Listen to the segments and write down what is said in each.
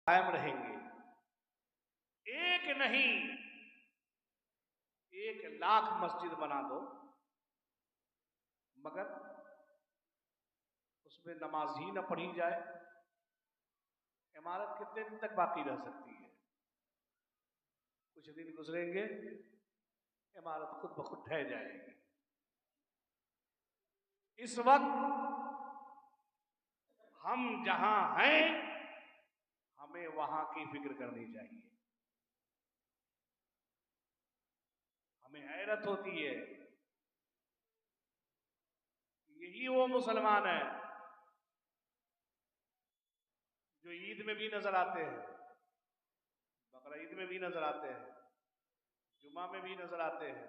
कायम रहेंगे। एक नहीं, 1,00,000 मस्जिद बना दो, मगर उसमें नमाज ही न पढ़ी जाए, इमारत कितने दिन तक बाकी रह सकती है? कुछ दिन गुजरेंगे, इमारत खुद ब खुद ढह जाएगी। इस वक्त हम जहां हैं, हमें वहां की फिक्र करनी चाहिए। हमें हैरत होती है, यही वो मुसलमान है जो ईद में भी नजर आते हैं, बकरा ईद में भी नजर आते हैं, जुमा में भी नजर आते हैं,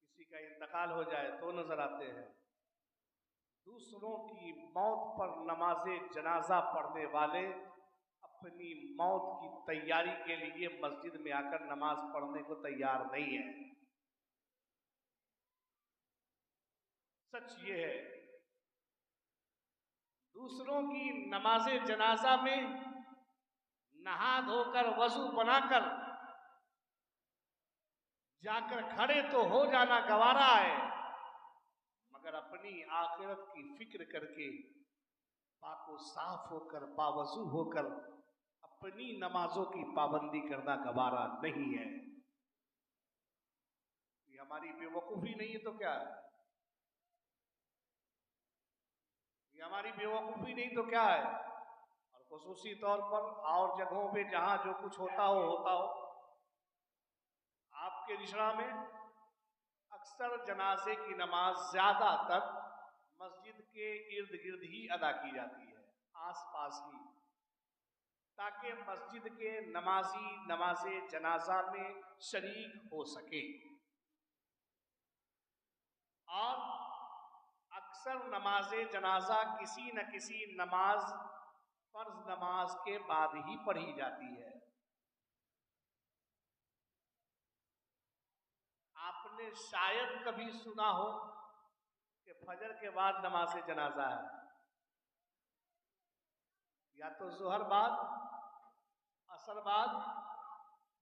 किसी का इंतकाल हो जाए तो नजर आते हैं। दूसरों की मौत पर नमाजे जनाजा पढ़ने वाले अपनी मौत की तैयारी के लिए मस्जिद में आकर नमाज पढ़ने को तैयार नहीं है। सच ये है, दूसरों की नमाजे जनाजा में नहा धोकर वजू बनाकर जाकर खड़े तो हो जाना गवारा है, मगर अपनी आखिरत की फिक्र करके पाको साफ होकर बावजू होकर अपनी नमाजों की पाबंदी करना गवारा नहीं है। ये हमारी बेवकूफी नहीं है तो क्या है? ये हमारी बेवकूफी नहीं तो क्या है? और खुसूसी तौर पर और जगहों पे जहां जो कुछ होता हो, आपके रिश्ता में अक्सर जनाजे की नमाज ज्यादातर मस्जिद के इर्द गिर्द ही अदा की जाती है, आसपास ही, ताकि मस्जिद के नमाजी नमाजे जनाजा में शरीक हो सके। और अक्सर नमाजे जनाजा किसी न किसी नमाज, फर्ज नमाज के बाद ही पढ़ी जाती है। आपने शायद कभी सुना हो कि फजर के बाद नमाज जनाजा है, या तो जोहर बाद, असर बाद,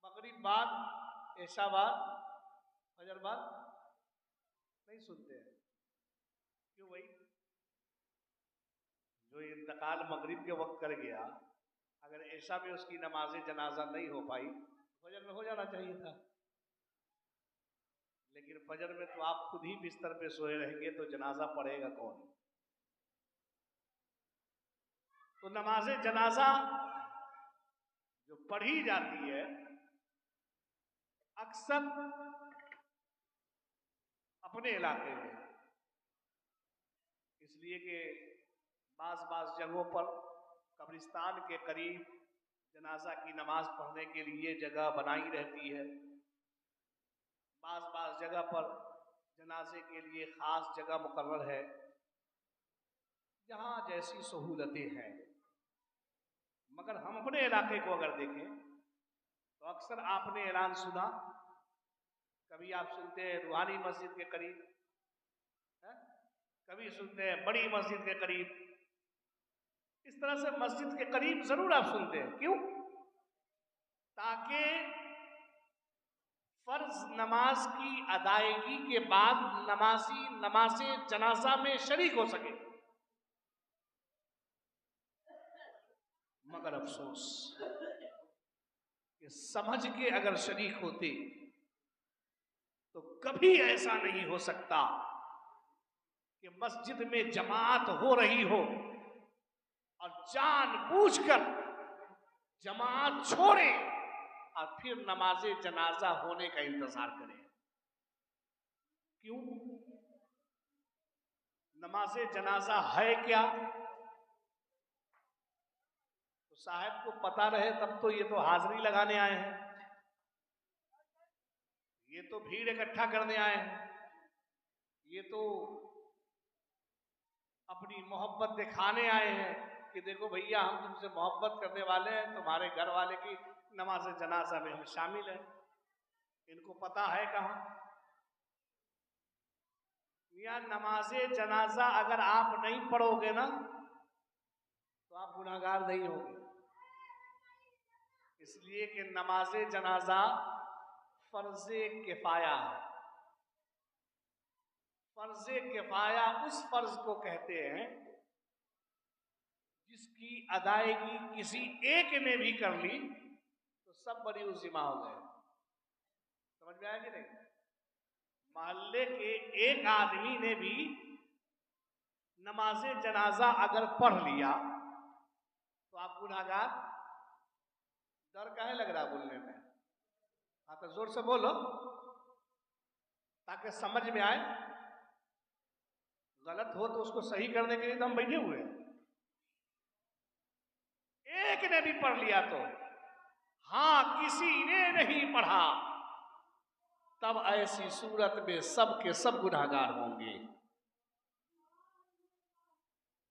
मगरिब बाद, ऐशा बाद, फजर बाद। नहीं सुनते हैं। क्यों भाई? जो इंतकाल मगरिब के वक्त कर गया, अगर ऐशा में उसकी नमाज जनाजा नहीं हो पाई, फजर में हो जाना चाहिए था। लेकिन फजर में तो आप खुद ही बिस्तर पे सोए रहेंगे, तो जनाजा पढ़ेगा कौन? तो नमाज जनाजा जो पढ़ी जाती है अक्सर अपने इलाके में, इसलिए कि बाज जगहों पर कब्रिस्तान के करीब जनाजा की नमाज पढ़ने के लिए जगह बनाई रहती है। बाज जगह पर जनाजे के लिए खास जगह मुकर्रर है, जहां जैसी सहूलतें हैं। मगर हम अपने इलाके को अगर देखें तो अक्सर आपने ऐलान सुना, कभी आप सुनते हैं रूहानी मस्जिद के करीब है? कभी सुनते हैं बड़ी मस्जिद के करीब। इस तरह से मस्जिद के करीब जरूर आप सुनते हैं। क्यों? ताकि फर्ज नमाज की अदायगी के बाद नमाजी नमाजे जनाजा में शरीक हो सके। मगर अफसोस कि समझ के अगर शरीक होते तो कभी ऐसा नहीं हो सकता कि मस्जिद में जमात हो रही हो और जानबूझकर जमात छोड़े और फिर नमाजे जनाजा होने का इंतजार करें। क्यों? नमाजे जनाजा है क्या? तो साहब को पता रहे तब तो ये तो हाजिरी लगाने आए हैं, ये तो भीड़ इकट्ठा करने आए हैं, ये तो अपनी मोहब्बत दिखाने आए हैं कि देखो भैया हम तुमसे मोहब्बत करने वाले हैं, तुम्हारे घर वाले की नमाज जनाजा में हम शामिल हैं। इनको पता है कहां? मियां नमाजे जनाजा अगर आप नहीं पढ़ोगे ना तो आप गुनाहगार नहीं होगे। इसलिए कि नमाज जनाजा फर्ज़े किफ़ाया है। फर्ज़े किफ़ाया उस फर्ज को कहते हैं जिसकी अदायगी किसी एक ने भी कर ली तो सब बड़ी उज़िमा हो गए। समझ में आया कि नहीं? मोहल्ले के एक आदमी ने भी नमाज जनाजा अगर पढ़ लिया तो आप गुनहगार। डर काहे लग रहा बोलने में? हाँ तो जोर से बोलो ताकि समझ में आए। गलत हो तो उसको सही करने के लिए तो हम बैठे हुए हैं। एक ने भी पढ़ लिया तो, हाँ किसी ने नहीं पढ़ा, तब ऐसी सूरत में सब के सब गुनहगार होंगे।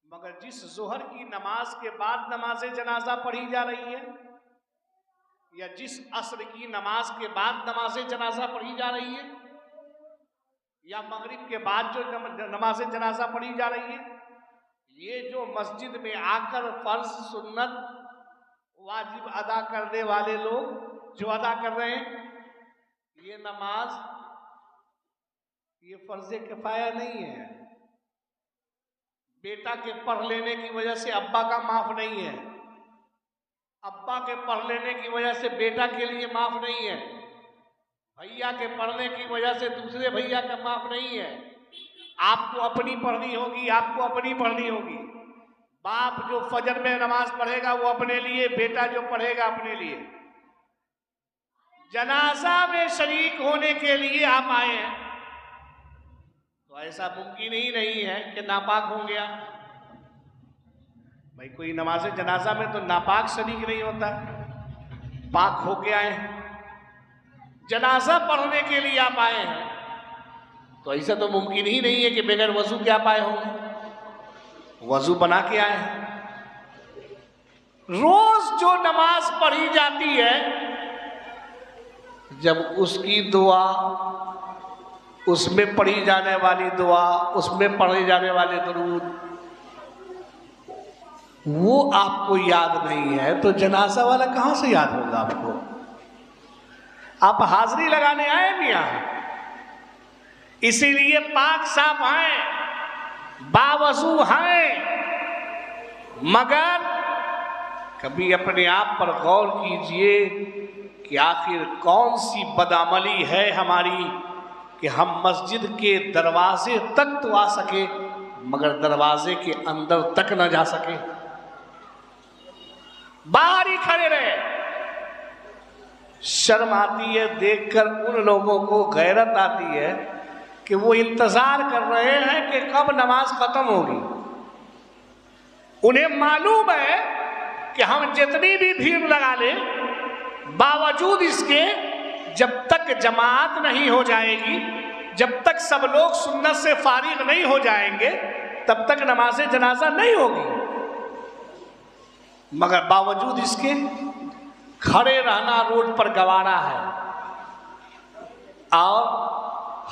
मगर जिस जोहर की नमाज के बाद नमाज जनाजा पढ़ी जा रही है या जिस असर की नमाज के बाद नमाज जनाजा पढ़ी जा रही है या मगरिब के बाद जो नमाज जनाजा पढ़ी जा रही है, ये जो मस्जिद में आकर फर्ज सुन्नत वाजिब अदा करने वाले लोग जो अदा कर रहे हैं, ये नमाज ये फर्ज़े किफ़ाया नहीं है। बेटा के पढ़ लेने की वजह से अब्बा का माफ नहीं है, अब्बा के पढ़ लेने की वजह से बेटा के लिए माफ नहीं है, भैया के पढ़ने की वजह से दूसरे भैया का माफ नहीं है। आपको अपनी पढ़नी होगी, आपको अपनी पढ़नी होगी। बाप जो फजर में नमाज पढ़ेगा वो अपने लिए, बेटा जो पढ़ेगा अपने लिए। जनाजा में शरीक होने के लिए आप आए हैं तो ऐसा मुमकिन ही नहीं है कि नापाक हो गया। भाई कोई नमाज जनाजा में तो नापाक शरीक नहीं होता, पाक होके आए हैं। जनाजा पढ़ने के लिए आप आए हैं तो ऐसा तो मुमकिन ही नहीं है कि बगैर वजू के आप आए होंगे। वजू बना के आए हैं। रोज जो नमाज पढ़ी जाती है, जब उसकी दुआ, उसमें पढ़ी जाने वाली दुआ, उसमें पढ़े जाने वाले दुरूद वो आपको याद नहीं है तो जनाजा वाला कहां से याद होगा आपको? आप हाजिरी लगाने आए मियां, इसीलिए पाक साफ हैं, बावजू हैं, मगर कभी अपने आप पर गौर कीजिए कि आखिर कौन सी बदअमली है हमारी कि हम मस्जिद के दरवाजे तक तो आ सके मगर दरवाजे के अंदर तक न जा सके, बाहर ही खड़े रहे। शर्म आती है देखकर, उन लोगों को गैरत आती है कि वो इंतजार कर रहे हैं कि कब नमाज खत्म होगी। उन्हें मालूम है कि हम जितनी भी भीड़ लगा लें, बावजूद इसके जब तक जमात नहीं हो जाएगी, जब तक सब लोग सुन्नत से फारिग नहीं हो जाएंगे, तब तक नमाज जनाजा नहीं होगी। मगर बावजूद इसके खड़े रहना रोड पर गवारा है। और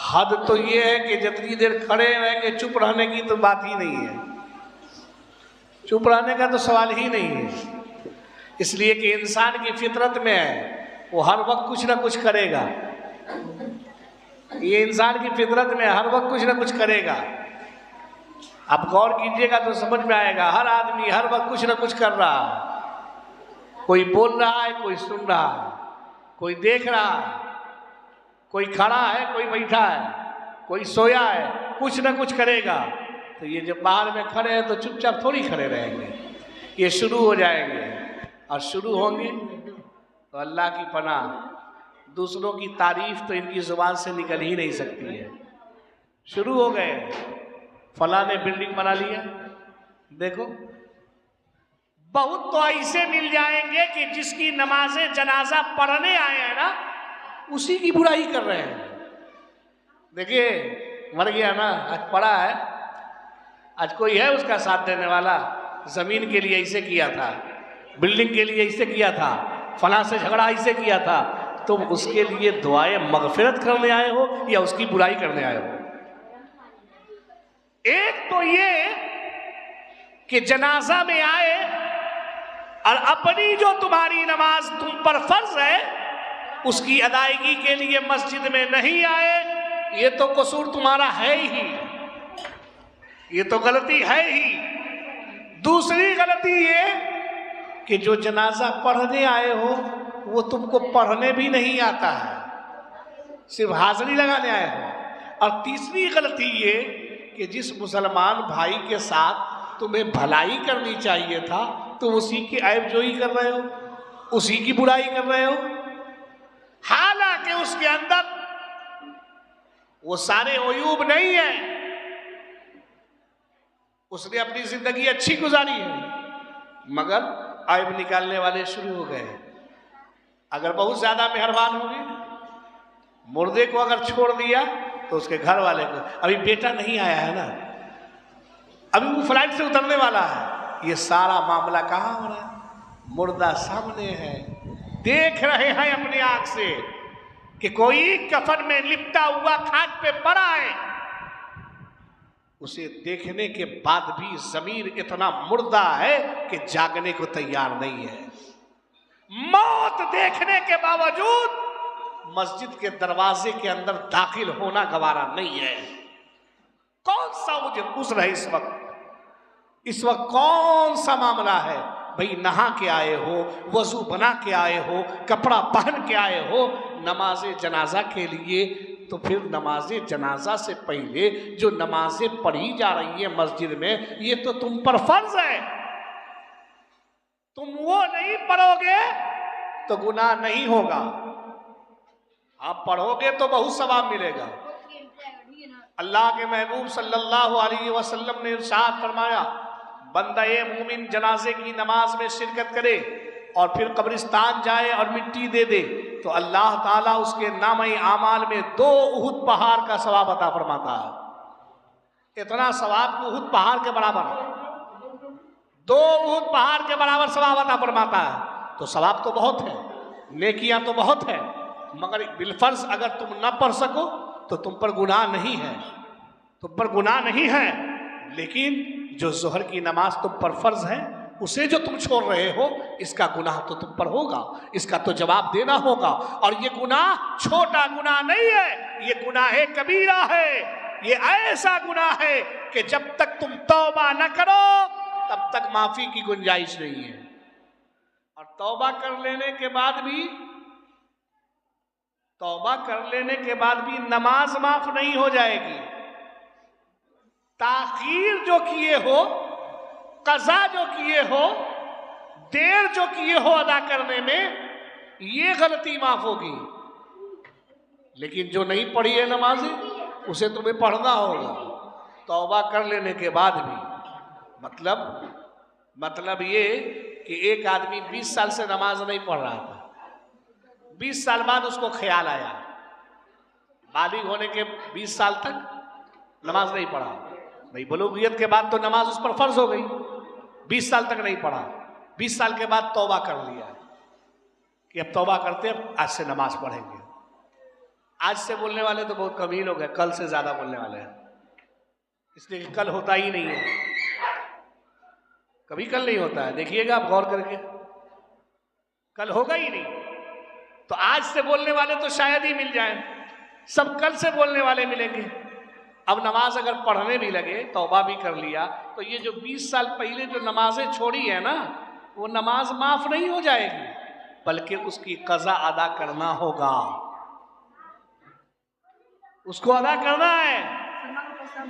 हद तो ये है कि जितनी देर खड़े रहेंगे, चुप रहने की तो बात ही नहीं है, चुप रहने का तो सवाल ही नहीं है। इसलिए कि इंसान की फितरत में है, वो हर वक्त कुछ ना कुछ करेगा। ये इंसान की फितरत में हर वक्त कुछ ना कुछ करेगा। आप गौर कीजिएगा तो समझ में आएगा, हर आदमी हर वक्त कुछ ना कुछ कर रहा है। कोई बोल रहा है, कोई सुन रहा है, कोई देख रहा है, कोई खड़ा है, कोई बैठा है, कोई सोया है, कुछ ना कुछ करेगा। तो ये जब बाहर में खड़े हैं तो चुपचाप थोड़ी खड़े रहेंगे, ये शुरू हो जाएंगे। और शुरू होंगे तो अल्लाह की पनाह, दूसरों की तारीफ तो इनकी जुबान से निकल ही नहीं सकती है। शुरू हो गए, फलां ने बिल्डिंग बना लिया, देखो। बहुत तो ऐसे मिल जाएंगे कि जिसकी नमाज़े जनाजा पढ़ने आए हैं ना, उसी की बुराई कर रहे हैं। देखिए मर गया ना, आज पड़ा है, आज कोई है उसका साथ देने वाला, जमीन के लिए ऐसे किया था, बिल्डिंग के लिए ऐसे किया था, फलां से झगड़ा ऐसे किया था, तुम उसके लिए दुआए मगफिरत करने आए हो या उसकी बुराई करने आए हो? एक तो ये कि जनाजा में आए और अपनी जो तुम्हारी नमाज तुम पर फर्ज है उसकी अदायगी के लिए मस्जिद में नहीं आए, ये तो कसूर तुम्हारा है ही, ये तो गलती है ही। दूसरी गलती ये कि जो जनाजा पढ़ने आए हो वो तुमको पढ़ने भी नहीं आता है, सिर्फ हाजिरी लगाने आए हो। और तीसरी गलती ये कि जिस मुसलमान भाई के साथ तुम्हें भलाई करनी चाहिए था तुम उसी की ऐबजोई कर रहे हो, उसी की बुराई कर रहे हो, हालांकि उसके अंदर वो सारे अयूब नहीं है, उसने अपनी जिंदगी अच्छी गुजारी है, मगर ऐब निकालने वाले शुरू हो गए। अगर बहुत ज्यादा मेहरबान होगी, मुर्दे को अगर छोड़ दिया तो उसके घर वाले को, अभी बेटा नहीं आया है ना, अभी वो फ्लाइट से उतरने वाला है, ये सारा मामला कहाँ हो रहा है? मुर्दा सामने है, देख रहे हैं अपनी आंख से कि कोई कफन में लिपटा हुआ खाट पे पड़ा है, उसे देखने के बाद भी जमीर इतना मुर्दा है कि जागने को तैयार नहीं है। मौत देखने के बावजूद मस्जिद के दरवाजे के अंदर दाखिल होना गवारा नहीं है। कौन सा उज्र है इस वक्त? इस वक्त कौन सा मामला है? भाई नहा के आए हो, वजू बना के आए हो, कपड़ा पहन के आए हो नमाज जनाजा के लिए, तो फिर नमाज जनाजा से पहले जो नमाजें पढ़ी जा रही है मस्जिद में, ये तो तुम पर फर्ज है। तुम वो नहीं पढ़ोगे तो गुनाह नहीं होगा, आप पढ़ोगे तो बहुत सवाब मिलेगा। अल्लाह के महबूब सल्लल्लाहु अलैहि वसल्लम ने इरशाद फरमाया, बंदा-ए मोमिन जनाजे की नमाज में शिरकत करे और फिर कब्रिस्तान जाए और मिट्टी दे दे तो अल्लाह ताला उसके नामे आमाल में 2 उहुद पहाड़ का सवाब अता फरमाता है। इतना सवाब को उहुद पहाड़ के बराबर, 2 उहुद पहाड़ के बराबर सवाब अता फरमाता है। तो सवाब तो बहुत है, नेकियां तो बहुत है, मगर बिलफर्ज अगर तुम न पढ़ सको तो तुम पर गुनाह नहीं है, तुम पर गुनाह नहीं है। लेकिन जो जोहर की नमाज तुम पर फर्ज है उसे जो तुम छोड़ रहे हो, इसका गुनाह तो तुम पर होगा, इसका तो जवाब देना होगा। और ये गुनाह छोटा गुनाह नहीं है, ये गुनाह कबीरा है, ये ऐसा गुनाह है कि जब तक तुम तौबा न करो तब तक माफी की गुंजाइश नहीं है। और तौबा कर लेने के बाद भी, तौबा कर लेने के बाद भी नमाज माफ नहीं हो जाएगी। ताखीर जो किए हो, कज़ा जो किए हो, देर जो किए हो अदा करने में, ये गलती माफ होगी। लेकिन जो नहीं पढ़ी है नमाज़ें, उसे तुम्हें पढ़ना होगा तौबा कर लेने के बाद भी। मतलब ये कि एक आदमी 20 साल से नमाज नहीं पढ़ रहा था, 20 साल बाद उसको ख्याल आया, बालिग होने के 20 साल तक नमाज नहीं पढ़ा, भाई बलूगियत के बाद तो नमाज उस पर फर्ज हो गई, 20 साल तक नहीं पढ़ा, 20 साल के बाद तौबा कर लिया कि अब तौबा करते हैं, आज से नमाज पढ़ेंगे। आज से बोलने वाले तो बहुत कम ही लोग हैं, कल से ज्यादा बोलने वाले हैं, इसलिए कि कल होता ही नहीं है, कभी कल नहीं होता है। देखिएगा आप गौर करके, कल होगा ही नहीं। तो आज से बोलने वाले तो शायद ही मिल जाए, सब कल से बोलने वाले मिलेंगे। अब नमाज अगर पढ़ने भी लगे, तौबा भी कर लिया, तो ये जो 20 साल पहले जो नमाजें छोड़ी है ना, वो नमाज माफ नहीं हो जाएगी, बल्कि उसकी कज़ा अदा करना होगा, उसको अदा करना है।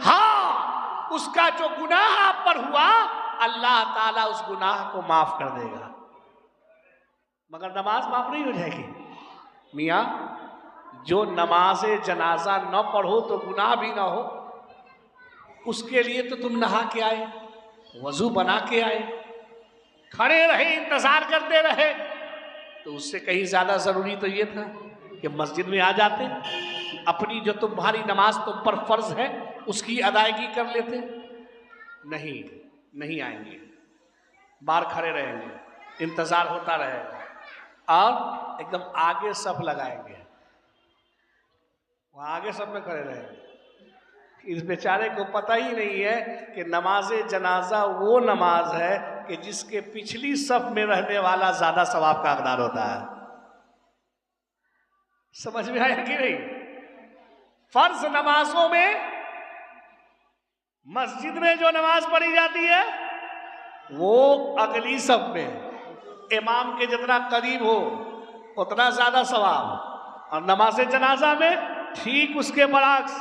हाँ, उसका जो गुनाह आप पर हुआ अल्लाह ताला उस गुनाह को माफ कर देगा, मगर नमाज माफ नहीं हो जाएगी। मियाँ, जो नमाज जनाजा न पढ़ो तो गुनाह भी ना हो, उसके लिए तो तुम नहा के आए, वजू बना के आए, खड़े रहे, इंतजार करते रहे, तो उससे कहीं ज्यादा जरूरी तो ये था कि मस्जिद में आ जाते, अपनी जो तुम्हारी नमाज तुम पर फर्ज है उसकी अदायगी कर लेते। नहीं आएंगे, बाहर खड़े रहेंगे, इंतजार होता रहेगा और एकदम आगे सफ लगाएंगे, वहां आगे सब में खड़े रहेंगे, इस बेचारे को पता ही नहीं है कि नमाज जनाजा वो नमाज है कि जिसके पिछली सफ में रहने वाला ज्यादा सवाब का हकदार होता है। समझ में आया कि नहीं? फर्ज नमाजों में मस्जिद में जो नमाज पढ़ी जाती है वो अगली सफ में इमाम के जितना करीब हो उतना ज्यादा सवाब, और नमाज जनाजा में ठीक उसके बरअक्स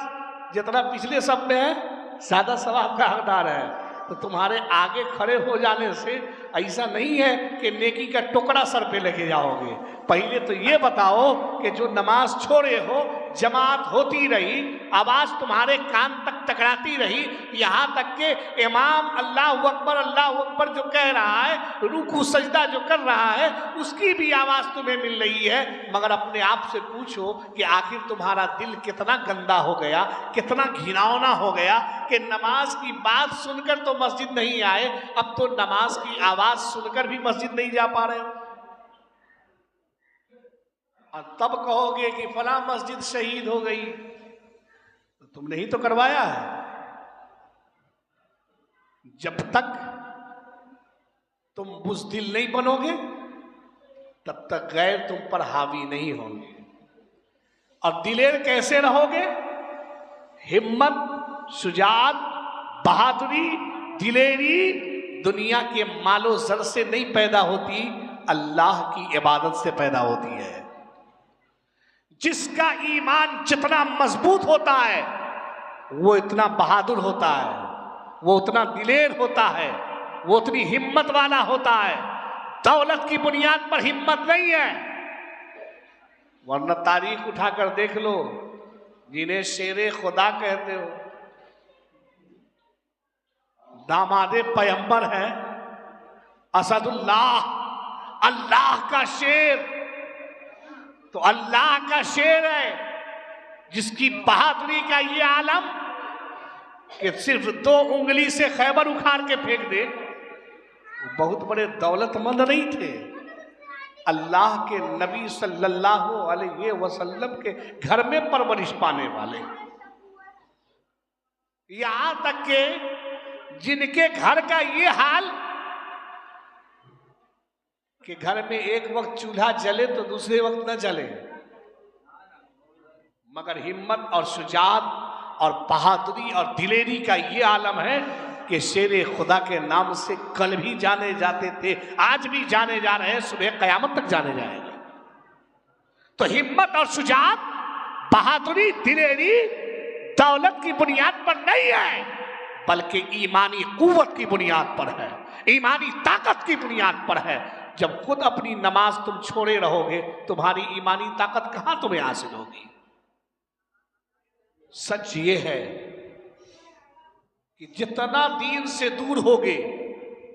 जितना पिछले सब में है ज्यादा सवाब का हकदार है। तो तुम्हारे आगे खड़े हो जाने से ऐसा नहीं है कि नेकी का टुकड़ा सर पे लेके जाओगे। पहले तो ये बताओ कि जो नमाज छोड़े हो, जमात होती रही, आवाज तुम्हारे कान तक टकराती रही, यहाँ तक के इमाम अल्लाहु अकबर जो कह रहा है, रुकू सजदा जो कर रहा है, उसकी भी आवाज तुम्हें मिल रही है। मगर अपने आप से पूछो कि आखिर तुम्हारा दिल कितना गंदा हो गया, कितना घिनौना हो गया कि नमाज की बात सुनकर तो मस्जिद नहीं आए, अब तो नमाज की आवाज सुनकर भी मस्जिद नहीं जा पा रहे हो। और तब कहोगे कि फला मस्जिद शहीद हो गई, तो तुमने ही तो करवाया है। जब तक तुम बुज़दिल नहीं बनोगे तब तक गैर तुम पर हावी नहीं होंगे। और दिलेर कैसे रहोगे? हिम्मत, शुजाअत, बहादुरी, दिलेरी दुनिया के मालो जर से नहीं पैदा होती, अल्लाह की इबादत से पैदा होती है। जिसका ईमान जितना मजबूत होता है वो इतना बहादुर होता है, वो उतना दिलेर होता है, वो उतनी हिम्मत वाला होता है। दौलत की बुनियाद पर हिम्मत नहीं है। वरना तारीख उठाकर देख लो, जिन्हें शेरे खुदा कहते हो, दामादे पैगंबर है, असदुल्लाह, अल्लाह का शेर। तो अल्लाह का शेर है जिसकी बहादुरी का ये आलम कि सिर्फ 2 उंगली से खैबर उखाड़ के फेंक दे। वो बहुत बड़े दौलतमंद नहीं थे, अल्लाह के नबी सल्लल्लाहु अलैहि वसल्लम के घर में परवरिश पाने वाले। यहां तक के जिनके घर का ये हाल कि घर में एक वक्त चूल्हा जले तो दूसरे वक्त न जले, मगर हिम्मत और शुजाअत और बहादुरी और दिलेरी का ये आलम है कि शेरे खुदा के नाम से कल भी जाने जाते थे, आज भी जाने जा रहे हैं, सुबह कयामत तक जाने जाएंगे। तो हिम्मत और शुजाअत, बहादुरी, दिलेरी दौलत की बुनियाद पर नहीं है, बल्कि ईमानी कुव्वत की बुनियाद पर है, ईमानी ताकत की बुनियाद पर है। जब खुद अपनी नमाज तुम छोड़े रहोगे, तुम्हारी ईमानी ताकत कहां तुम्हें हासिल होगी? सच ये है कि जितना दीन से दूर होगे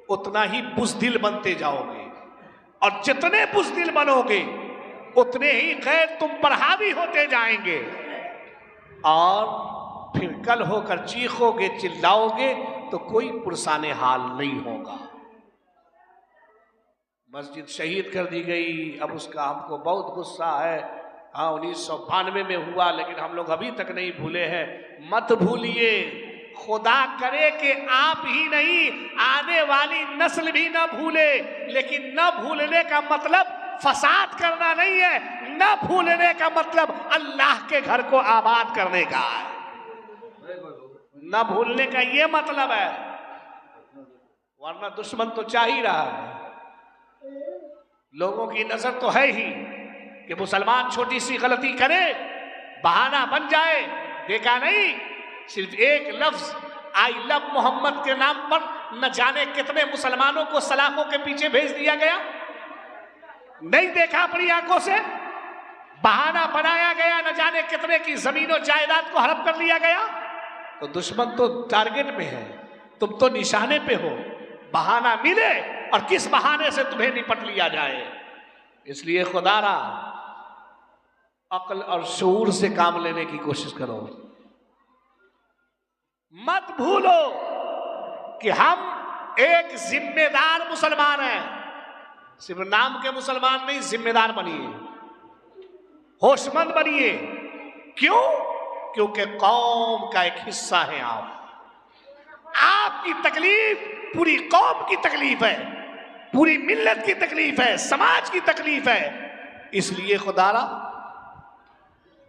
उतना ही बुज़दिल बनते जाओगे, और जितने बुज़दिल बनोगे उतने ही गैर तुम पर हावी होते जाएंगे, और फिर कल होकर चीखोगे, चिल्लाओगे तो कोई पुरसाने हाल नहीं होगा। मस्जिद शहीद कर दी गई, अब उसका हमको बहुत गुस्सा है। हाँ, 1992 में हुआ, लेकिन हम लोग अभी तक नहीं भूले हैं। मत भूलिए, खुदा करे कि आप ही नहीं, आने वाली नस्ल भी न भूले। लेकिन न भूलने का मतलब फसाद करना नहीं है, न भूलने का मतलब अल्लाह के घर को आबाद करने का है। न भूलने का ये मतलब है, वरना दुश्मन तो चाह ही रहा है। लोगों की नजर तो है ही कि मुसलमान छोटी सी गलती करे, बहाना बन जाए। देखा नहीं, सिर्फ एक लफ्ज आई लव मोहम्मद के नाम पर न जाने कितने मुसलमानों को सलाखों के पीछे भेज दिया गया। नहीं देखा अपनी आंखों से? बहाना बनाया गया, न जाने कितने की जमीनों जायदाद को हड़प कर लिया गया। तो दुश्मन तो टारगेट में है, तुम तो निशाने पे हो। बहाना मिले और किस बहाने से तुम्हें निपट लिया जाए। इसलिए खुदारा अक्ल और शऊर से काम लेने की कोशिश करो। मत भूलो कि हम एक जिम्मेदार मुसलमान हैं। सिर्फ नाम के मुसलमान नहीं, जिम्मेदार बनिए, होशमंद बनिए। क्यों? क्योंकि कौम का एक हिस्सा है आप। आपकी तकलीफ पूरी कौम की तकलीफ है, पूरी मिल्लत की तकलीफ है, समाज की तकलीफ है। इसलिए खुदारा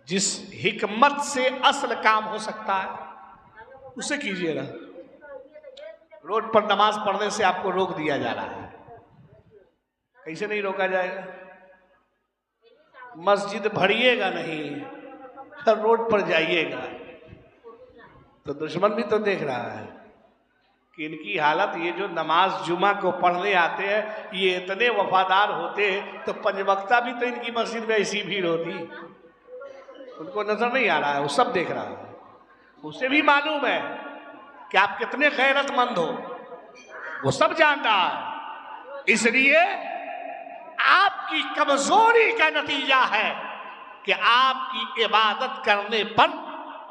जिस हिकमत से असल काम हो सकता है उसे कीजिएगा। रोड पर नमाज पढ़ने से आपको रोक दिया जा रहा है, कैसे नहीं रोका जाएगा? मस्जिद भरिएगा नहीं, रोड पर जाइएगा तो दुश्मन भी तो देख रहा है कि इनकी हालत, ये जो नमाज जुमा को पढ़ने आते हैं ये इतने वफादार होते तो पंजवक्ता भी तो इनकी मस्जिद में ऐसी भीड़ होती। उनको नजर नहीं आ रहा है, वो सब देख रहा है। उसे भी मालूम है कि आप कितने गैरतमंद हो, वो सब जान रहा है। इसलिए आपकी कमजोरी का नतीजा है कि आपकी इबादत करने पर,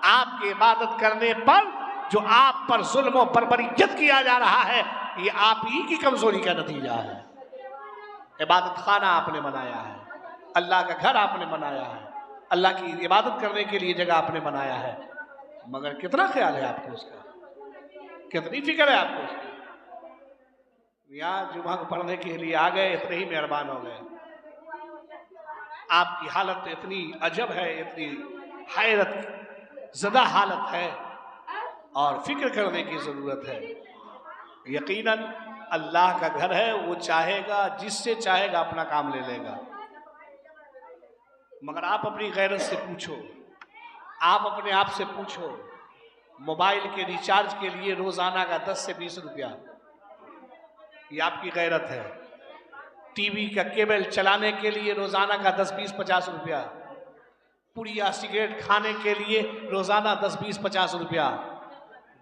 आपकी इबादत करने पर जो आप पर जुल्म और बर्बरियत किया जा रहा है, ये आप ही की कमजोरी का नतीजा है। इबादत खाना आपने बनाया है, अल्लाह का घर आपने बनाया है, अल्लाह की इबादत करने के लिए जगह आपने बनाया है, मगर कितना ख्याल है आपको उसका, कितनी फिक्र है आपको उसकी? यहाँ जुमा को पढ़ने के लिए आ गए, इतने ही मेहरबान हो गए। आपकी हालत इतनी अजब है, इतनी हैरत ज़दा हालत है और फिक्र करने की ज़रूरत है। यकीनन अल्लाह का घर है, वो चाहेगा, जिससे चाहेगा अपना काम ले लेगा। मगर आप अपनी गैरत से पूछो, आप अपने आप से पूछो, मोबाइल के रिचार्ज के लिए रोज़ाना का 10 से 20 रुपया, ये आपकी गैरत है। टीवी का केबल चलाने के लिए रोज़ाना का 10, 20, 50 रुपया, पुड़िया सिगरेट खाने के लिए रोज़ाना 10, 20, 50 रुपया,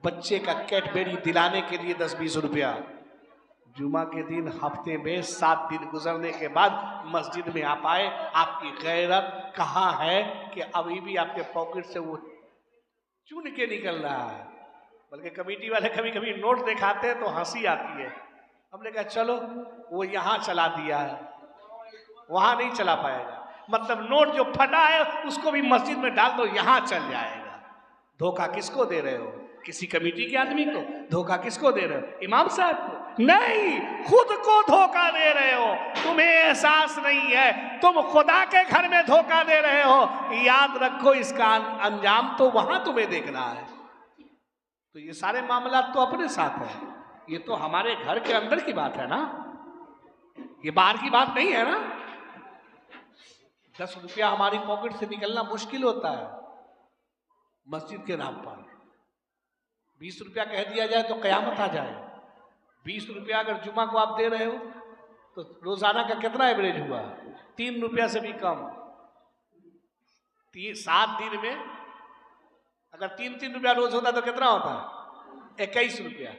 बच्चे का कैडबेरी दिलाने के लिए 10, 20 रुपया। जुमा के दिन हफ्ते में 7 दिन गुजरने के बाद मस्जिद में आप आए, आपकी गैरत कहाँ है कि अभी भी आपके पॉकेट से वो चुन के निकल रहा है। बल्कि कमेटी वाले कभी कभी नोट दिखाते हैं तो हंसी आती है। हमने कहा चलो वो यहाँ चला दिया है, वहाँ नहीं चला पाएगा। मतलब नोट जो फटा है उसको भी मस्जिद में डाल दो, यहाँ चल जाएगा। धोखा किसको दे रहे हो? किसी कमेटी के आदमी को? धोखा किसको दे रहे हो? इमाम साहब को? नहीं, खुद को धोखा दे रहे हो। तुम्हें एहसास नहीं है, तुम खुदा के घर में धोखा दे रहे हो। याद रखो, इसका अंजाम तो वहां तुम्हें देखना है। तो ये सारे मामला तो अपने साथ है, ये तो हमारे घर के अंदर की बात है ना, ये बाहर की बात नहीं है ना। 10 रुपया हमारी पॉकेट से निकलना मुश्किल होता है मस्जिद के नाम पर। 20 रुपया कह दिया जाए तो कयामत आ जाए। 20 रुपया अगर जुमा को आप दे रहे हो तो रोजाना का कितना एवरेज हुआ? 3 रुपया से भी कम। 7 दिन में अगर 3-3 रुपया रोज होता तो कितना होता? 21 रुपया।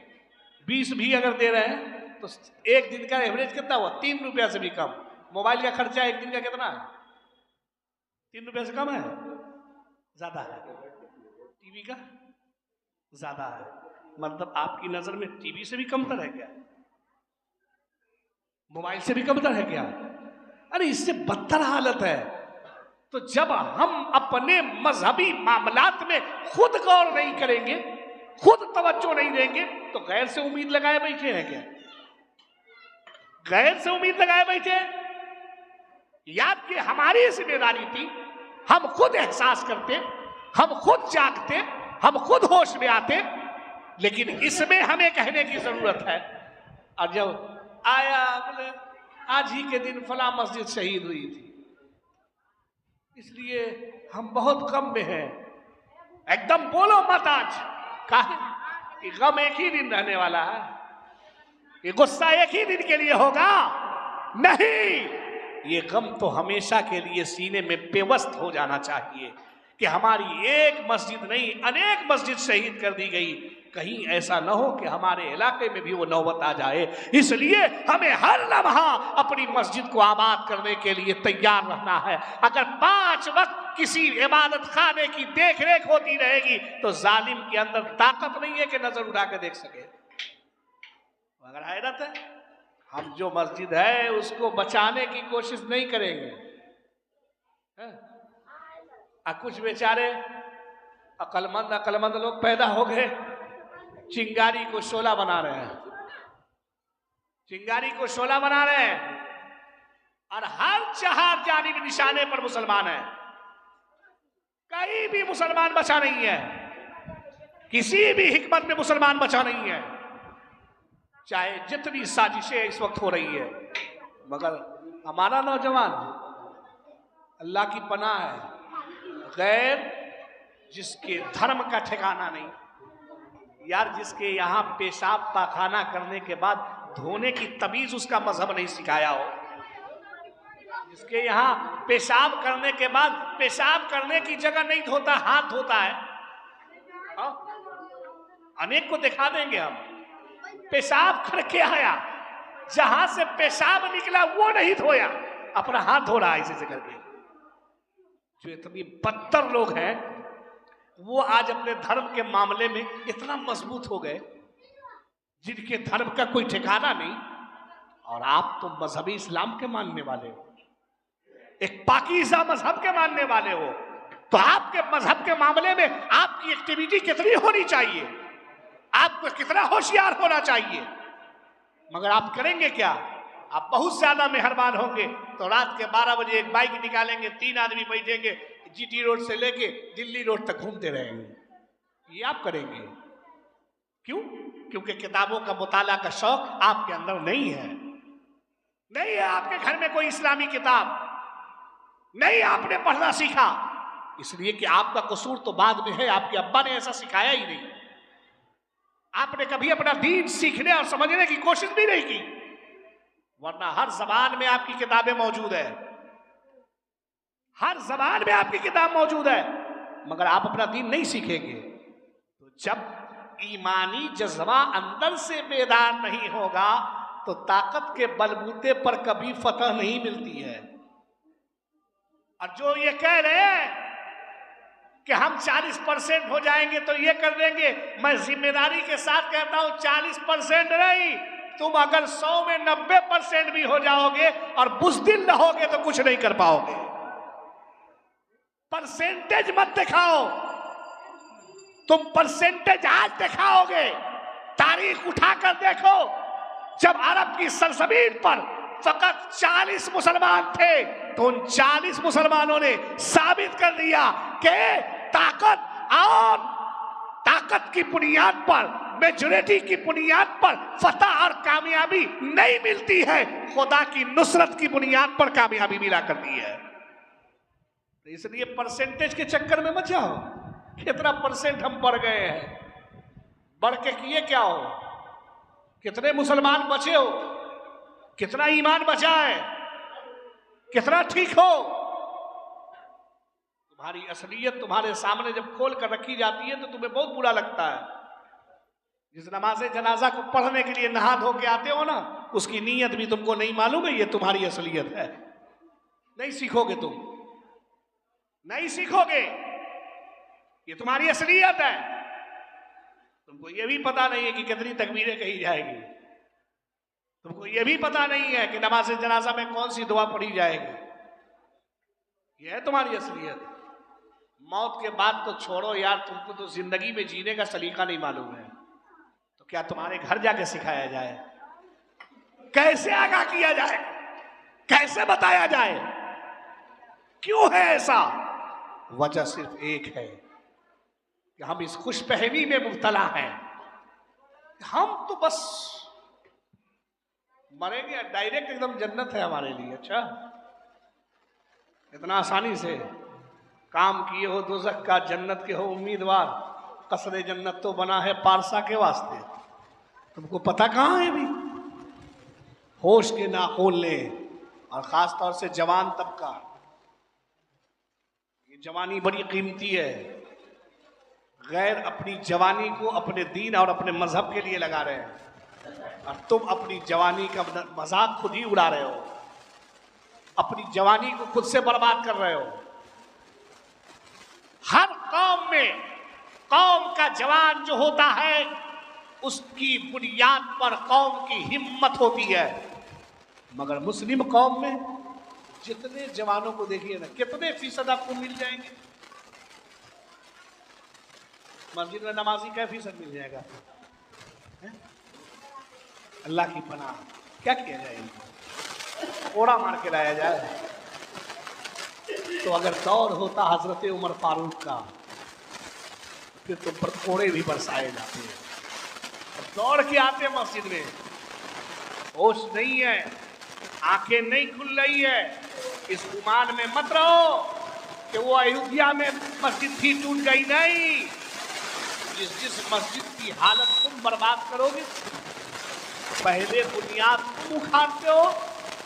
20 भी अगर दे रहे हैं तो एक दिन का एवरेज कितना हुआ? 3 रुपया से भी कम। मोबाइल का खर्चा एक दिन का कितना है? 3 रुपया से कम है? ज्यादा है। टीवी का ज्यादा है। मतलब आपकी नजर में टीवी से भी कमतर है क्या? मोबाइल से भी कमतर है क्या? अरे इससे बदतर हालत है। तो जब हम अपने मजहबी मामलात में खुद गौर नहीं करेंगे, खुद तवज्जो नहीं देंगे, तो गैर से उम्मीद लगाए बैठे हैं क्या? गैर से उम्मीद लगाए बैठे? याद कि हमारी जिम्मेदारी थी, हम खुद एहसास करते, हम खुद जागते, हम खुद होश में आते, लेकिन इसमें हमें कहने की जरूरत है। और जब आया बोले आज ही के दिन फला मस्जिद शहीद हुई थी, इसलिए हम बहुत गम में हैं। एकदम बोलो मत आज, काहे कि गम एक ही दिन रहने वाला है, ये गुस्सा एक ही दिन के लिए होगा। नहीं, ये गम तो हमेशा के लिए सीने में पेवस्त हो जाना चाहिए कि हमारी एक मस्जिद नहीं अनेक मस्जिद शहीद कर दी गई। कहीं ऐसा न हो कि हमारे इलाके में भी वो नौबत आ जाए। इसलिए हमें हर लम्हा अपनी मस्जिद को आबाद करने के लिए तैयार रहना है। अगर 5 वक्त किसी इबादत खाने की देख रेख होती रहेगी तो जालिम के अंदर ताकत नहीं है कि नजर उठा के देख सके। मगर हैरत है, हम जो मस्जिद है उसको बचाने की कोशिश नहीं करेंगे। कुछ बेचारे अकलमंद लोग पैदा हो गए, चिंगारी को शोला बना रहे हैं, चिंगारी को शोला बना रहे हैं, और हर चार जानिब निशाने पर मुसलमान है। कहीं भी मुसलमान बचा नहीं है, किसी भी हिकमत में मुसलमान बचा नहीं है, चाहे जितनी साजिशें इस वक्त हो रही है। मगर हमारा नौजवान अल्लाह की पनाह है, गैर जिसके धर्म का ठिकाना नहीं, यार जिसके यहाँ पेशाब पाखाना करने के बाद धोने की तमीज उसका मजहब नहीं सिखाया हो, जिसके यहाँ पेशाब करने के बाद पेशाब करने की जगह नहीं धोता, हाथ धोता है। अनेक को दिखा देंगे हम, पेशाब करके आया, जहां से पेशाब निकला वो नहीं धोया, अपना हाथ धो रहा है इसी से करके। जो इतनी बदतर लोग हैं वो आज अपने धर्म के मामले में इतना मजबूत हो गए, जिनके धर्म का कोई ठिकाना नहीं। और आप तो मजहबी इस्लाम के मानने वाले हो, एक पाकीज़ा मजहब के मानने वाले हो, तो आपके मजहब के मामले में आपकी एक्टिविटी कितनी होनी चाहिए, आपको कितना होशियार होना चाहिए। मगर आप करेंगे क्या? आप बहुत ज्यादा मेहरबान होंगे तो रात के 12 बजे एक बाइक निकालेंगे, 3 आदमी बैठेंगे, जीटी रोड से लेके दिल्ली रोड तक घूमते रहेंगे। ये आप करेंगे क्यों? क्योंकि किताबों का मुताला का शौक आपके अंदर नहीं है। नहीं है आपके घर में कोई इस्लामी किताब, नहीं आपने पढ़ना सीखा, इसलिए कि आपका कसूर तो बाद में है, आपके अब्बा ने ऐसा सिखाया ही नहीं। आपने कभी अपना दीन सीखने और समझने की कोशिश भी नहीं की, वरना हर जबान में आपकी किताबें मौजूद है, हर जबान में आपकी किताब मौजूद है, मगर आप अपना दीन नहीं सीखेंगे। तो जब ईमानी जज्बा अंदर से बेदार नहीं होगा तो ताकत के बलबूते पर कभी फतह नहीं मिलती है। और जो ये कह रहे हैं कि हम 40% हो जाएंगे तो ये कर देंगे, मैं जिम्मेदारी के साथ कहता हूं 40% नहीं, तुम अगर 100 में 90% भी हो जाओगे और बुज़दिल रहोगे तो कुछ नहीं कर पाओगे। परसेंटेज मत दिखाओ, तुम परसेंटेज आज दिखाओगे, तारीख उठाकर देखो, जब अरब की सरजमीन पर फकत 40 मुसलमान थे तो उन 40 मुसलमानों ने साबित कर दिया कि ताकत की बुनियाद पर, मेजॉरिटी की बुनियाद पर फतह और कामयाबी नहीं मिलती है, खुदा की नुसरत की बुनियाद पर कामयाबी मिला करती है। तो इसलिए परसेंटेज के चक्कर में मत जाओ, कितना परसेंट हम बढ़ गए हैं, बढ़ के किए क्या हो, कितने मुसलमान बचे हो, कितना ईमान बचा है, कितना ठीक हो। तुम्हारी असलियत तुम्हारे सामने जब खोल कर रखी जाती है तो तुम्हें बहुत बुरा लगता है। जिस नमाज जनाजा को पढ़ने के लिए नहा धो के आते हो ना, उसकी नीयत भी तुमको नहीं मालूम है, ये तुम्हारी असलियत है। नहीं सीखोगे, तुम नहीं सीखोगे, ये तुम्हारी असलियत है। तुमको ये भी पता नहीं है कि कितनी तकबीरें कही जाएगी, तुमको ये भी पता नहीं है कि नमाज जनाजा में कौन सी दुआ पढ़ी जाएगी। यह है तुम्हारी असलियत। मौत के बाद तो छोड़ो यार, तुमको तो जिंदगी में जीने का सलीका नहीं मालूम है, तो क्या तुम्हारे घर जाके सिखाया जाए, कैसे आगाह किया जाए, कैसे बताया जाए? क्यों है ऐसा? वजह सिर्फ एक है कि हम इस खुशफहमी में मुब्तला हैं, हम तो बस मरेंगे डायरेक्ट एकदम जन्नत है हमारे लिए। अच्छा, इतना आसानी से काम किए हो दोज़ख का, जन्नत के हो उम्मीदवार, कसरे जन्नत तो बना है पारसा के वास्ते, तुमको पता कहाँ है? भी होश के नाखून ले, और ख़ास तौर से जवान तबका, ये जवानी बड़ी कीमती है। गैर अपनी जवानी को अपने दीन और अपने मजहब के लिए लगा रहे हैं, और तुम अपनी जवानी का मजाक खुद ही उड़ा रहे हो, अपनी जवानी को खुद से बर्बाद कर रहे हो। हर कौम में कौम का जवान जो होता है उसकी बुनियाद पर कौम की हिम्मत होती है, मगर मुस्लिम कौम में जितने जवानों को देखिए ना, कितने फीसद आपको मिल जाएंगे? मस्जिद में नमाजी क्या फीसद मिल जाएगा? अल्लाह की पनाह, क्या किया जाए इनको? ओड़ा मार के लाया जाए। तो अगर दौर होता हजरत उमर फारूक का, फिर तो पर कोड़े भी बरसाए जाते हैं। दौड़ के आते हैं मस्जिद में, होश नहीं है, आंखें नहीं खुल रही है, इस गुमान में मत रहो कि वो अयोध्या में मस्जिद थी, टूट गई। नहीं, जिस मस्जिद की हालत तुम बर्बाद करोगे, पहले बुनियाद तुम उखाड़ते हो,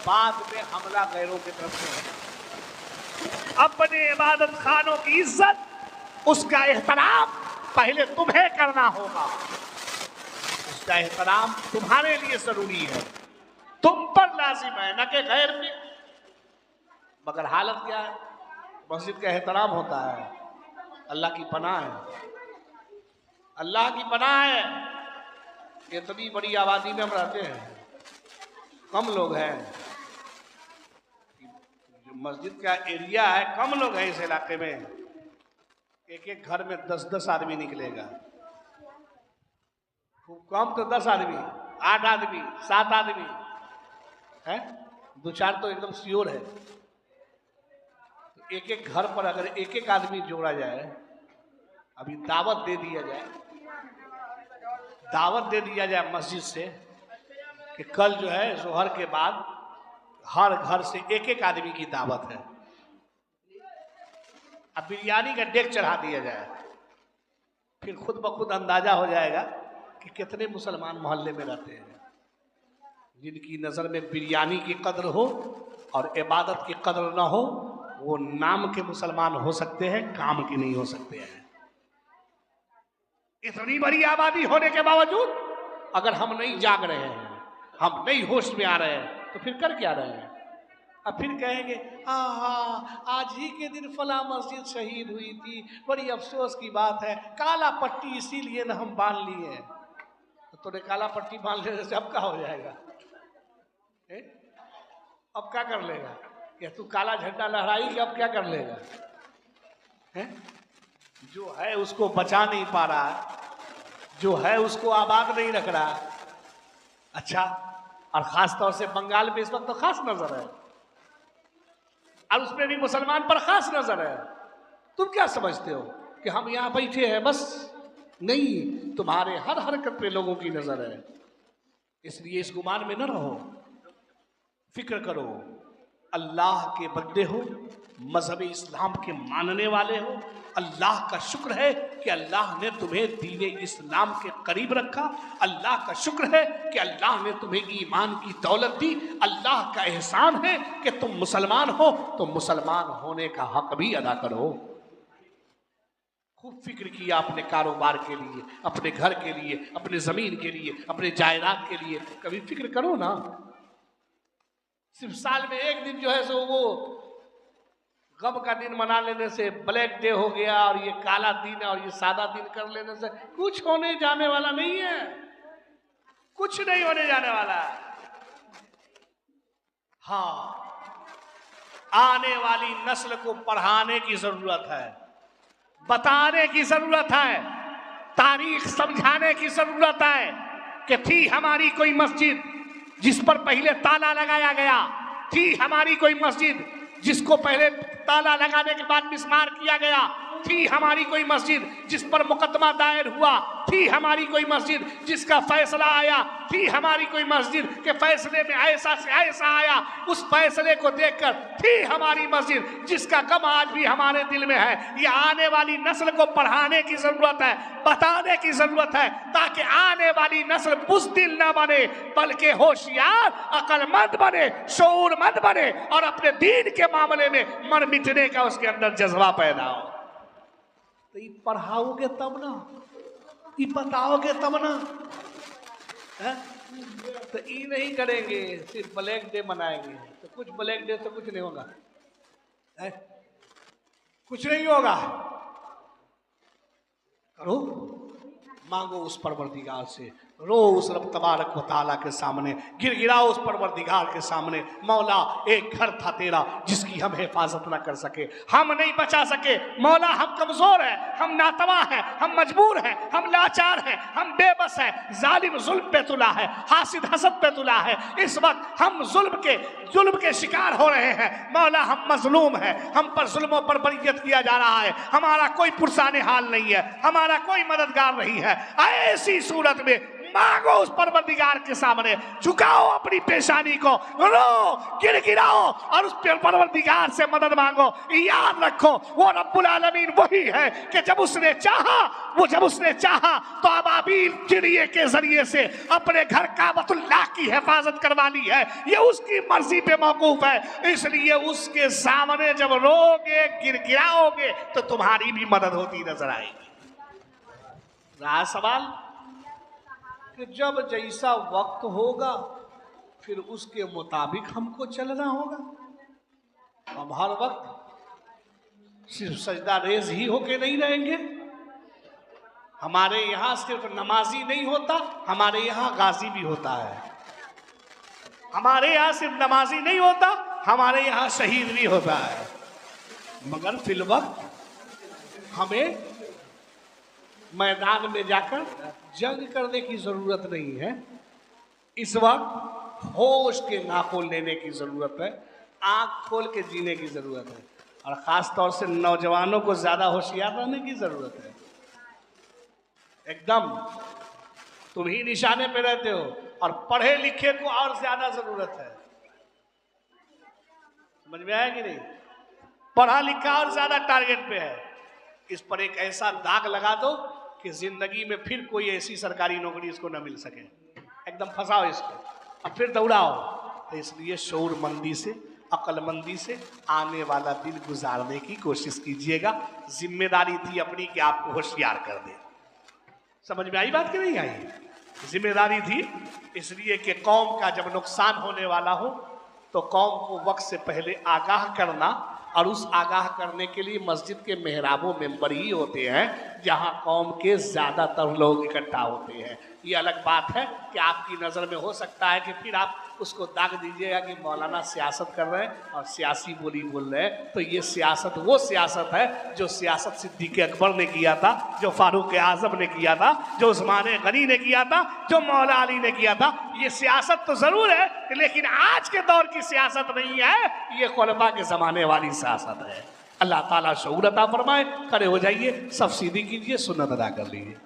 बाद में हमला गैरों की तरफ से। अपने इबादत खानों की इज्जत, उसका एहतराम पहले तुम्हें करना होगा। उसका एहतराम तुम्हारे लिए जरूरी है, तुम पर लाजिम है, न कि गैर पे। मगर हालत क्या है? मस्जिद का एहतराम होता है, अल्लाह की पनाह है, अल्लाह की पनाह है। इतनी बड़ी आबादी में हम रहते हैं, कम लोग हैं, जो मस्जिद का एरिया है, कम लोग हैं इस इलाके में। एक एक घर में 10-10 आदमी निकलेगा, खूब कम तो 10 आदमी, 8 आदमी, 7 आदमी है, 2-4 तो एकदम श्योर है। तो एक एक घर पर अगर एक एक आदमी जोड़ा जाए, अभी दावत दे दिया जाए, दावत दे दिया जाए मस्जिद से कि कल जो है जोहर के बाद हर घर से एक एक आदमी की दावत है, अब बिरयानी का डेग चढ़ा दिया जाए, फिर खुद ब खुद अंदाजा हो जाएगा कि कितने मुसलमान मोहल्ले में रहते हैं जिनकी नजर में बिरयानी की कद्र हो और इबादत की कद्र ना हो। वो नाम के मुसलमान हो सकते हैं, काम के नहीं हो सकते हैं। इतनी बड़ी आबादी होने के बावजूद अगर हम नहीं जाग रहे हैं, हम नहीं होश में आ रहे हैं, तो फिर कर क्या रहे हैं? अब फिर कहेंगे हाँ, आज ही के दिन फला मस्जिद शहीद हुई थी, बड़ी अफसोस की बात है, काला पट्टी इसीलिए न हम बांध लिए। तो तूने काला पट्टी बांध लेने से अब क्या हो जाएगा? अब क्या कर लेगा? कि तू काला झंडा लहराई कि अब क्या कर लेगा? जो है उसको बचा नहीं पा रहा, जो है उसको आबाद नहीं रख रहा। अच्छा, और खास तौर से बंगाल में इस वक्त तो खास नजर है, और उसमें भी मुसलमान पर खास नजर है। तुम क्या समझते हो कि हम यहां बैठे हैं बस? नहीं, तुम्हारे हर हरकत पे लोगों की नजर है। इसलिए इस गुमान में न रहो, फिक्र करो, अल्लाह के बंदे हो, मजहब इस्लाम के मानने वाले हो। अल्लाह का शुक्र है कि अल्लाह ने तुम्हें दीन इस्लाम के करीब रखा। अल्लाह का शुक्र है कि अल्लाह ने तुम्हें ईमान की दौलत दी। अल्लाह का एहसान है कि तुम मुसलमान हो, तो मुसलमान होने का हक भी अदा करो। खूब फिक्र किया अपने कारोबार के लिए, अपने घर के लिए, अपने जमीन के लिए, अपने जायदाद के लिए, कभी फिक्र करो ना। सिर्फ साल में एक दिन जो है सो वो गम का दिन मना लेने से ब्लैक डे हो गया, और ये काला दिन है, और ये सादा दिन कर लेने से कुछ होने जाने वाला नहीं है, कुछ नहीं होने जाने वाला। हाँ, आने वाली नस्ल को पढ़ाने की जरूरत है, बताने की जरूरत है, तारीख समझाने की जरूरत है कि थी हमारी कोई मस्जिद जिस पर पहले ताला लगाया गया, थी हमारी कोई मस्जिद जिसको पहले ताला लगाने के बाद मिस्मार किया गया, थी हमारी कोई मस्जिद जिस पर मुकदमा दायर हुआ, थी हमारी कोई मस्जिद जिसका फैसला आया, थी हमारी कोई मस्जिद के फैसले में ऐसा से ऐसा आया, उस फैसले को देखकर थी हमारी मस्जिद जिसका गम आज भी हमारे दिल में है। ये आने वाली नस्ल को पढ़ाने की जरूरत है, बताने की जरूरत है, ताकि आने वाली नस्ल बुज़दिल ना बने, बल्कि होशियार, अक्लमंद बने, शऊरमंद बने, और अपने दीन के मामले में मर मिटने का उसके अंदर जज्बा पैदा हो। तो ये पढ़ाओगे तब ना, ये बताओगे तब ना। तो ये नहीं करेंगे, सिर्फ ब्लैक डे मनाएंगे, तो कुछ ब्लैक डे से कुछ नहीं होगा, कुछ नहीं होगा। करो, मांगो उस परवरदिगार से रो उस रब तबारक व तआला के सामने, गिड़गिड़ाओ उस परवरदिगार के सामने। मौला एक घर था तेरा जिसकी हम हिफाजत ना कर सके, हम नहीं बचा सके। मौला हम कमजोर हैं, हम नातवा हैं, हम मजबूर हैं, हम लाचार हैं, हम बेबस हैं। जालिम जुल्म पे तुला है, हासिद हसद पे तुला है। इस वक्त हम जुल्म के शिकार हो रहे हैं। मौला हम मजलूम हैं, हम पर जुल्मों पर बरियत किया जा रहा है। हमारा कोई पुरसाने हाल नहीं है, हमारा कोई मददगार नहीं है। ऐसी सूरत में मांगो उस परवरदिगार के सामने, झुकाओ अपनी पेशानी को, रो गिड़गिड़ाओ और उस परवरदिगार से मदद मांगो। याद रखो वो रब्बुल आलमीन वही है कि जब उसने चाहा तो अबाबील चिड़िए के जरिए से अपने घर काबतुल्लाह की हिफाजत करवा ली है। ये उसकी मर्जी पे मौकूफ है। इसलिए उसके सामने जब रोगे गिड़गिड़ाओगे तो तुम्हारी भी मदद होती नजर आएगी। रहा सवाल कि जब जैसा वक्त होगा फिर उसके मुताबिक हमको चलना होगा। हम हर वक्त सिर्फ सजदा रेज ही होके नहीं रहेंगे। हमारे यहाँ सिर्फ नमाजी नहीं होता, हमारे यहाँ गाजी भी होता है। हमारे यहाँ सिर्फ नमाजी नहीं होता, हमारे यहाँ शहीद भी होता है। मगर फिल वक्त हमें मैदान में जाकर जंग करने की जरूरत नहीं है। इस वक्त होश के नाखून लेने की जरूरत है, आंख खोल के जीने की जरूरत है। और खास तौर से नौजवानों को ज्यादा होशियार रहने की जरूरत है। एकदम तुम ही निशाने पे रहते हो और पढ़े लिखे को और ज्यादा जरूरत है। समझ में आया कि नहीं? पढ़ा लिखा और ज्यादा टारगेट पे है। इस पर एक ऐसा दाग लगा दो कि जिंदगी में फिर कोई ऐसी सरकारी नौकरी इसको न मिल सके। एकदम फंसाओ इसको और फिर दौड़ाओ। तो इसलिए शऊरमंदी से, अक्लमंदी से आने वाला दिन गुजारने की कोशिश कीजिएगा। जिम्मेदारी थी अपनी कि आपको होशियार कर दे। समझ में आई बात कि नहीं आई? जिम्मेदारी थी इसलिए कि कौम का जब नुकसान होने वाला हो तो कौम को वक्त से पहले आगाह करना, और उस आगाह करने के लिए मस्जिद के मेहराबों मेंबर ही होते हैं जहां कौम के ज़्यादातर लोग इकट्ठा होते हैं। ये अलग बात है कि आपकी नज़र में हो सकता है कि फिर आप उसको दाग दीजिएगा कि मौलाना सियासत कर रहे हैं और सियासी बोली बोल रहे हैं। तो ये सियासत वो सियासत है जो सियासत सिद्दीक़ अकबर ने किया था, जो फारूक आज़म ने किया था, जो उस्मान गनी ने किया था, जो मौला अली ने किया था। ये सियासत तो ज़रूर है लेकिन आज के दौर की सियासत नहीं है, ये खुलफा के ज़माने वाली सियासत है। अल्लाह ताला शऊर अता फरमाए। खड़े हो जाइए, सब सीधी कीजिए, सुन्नत अदा कर लीजिए।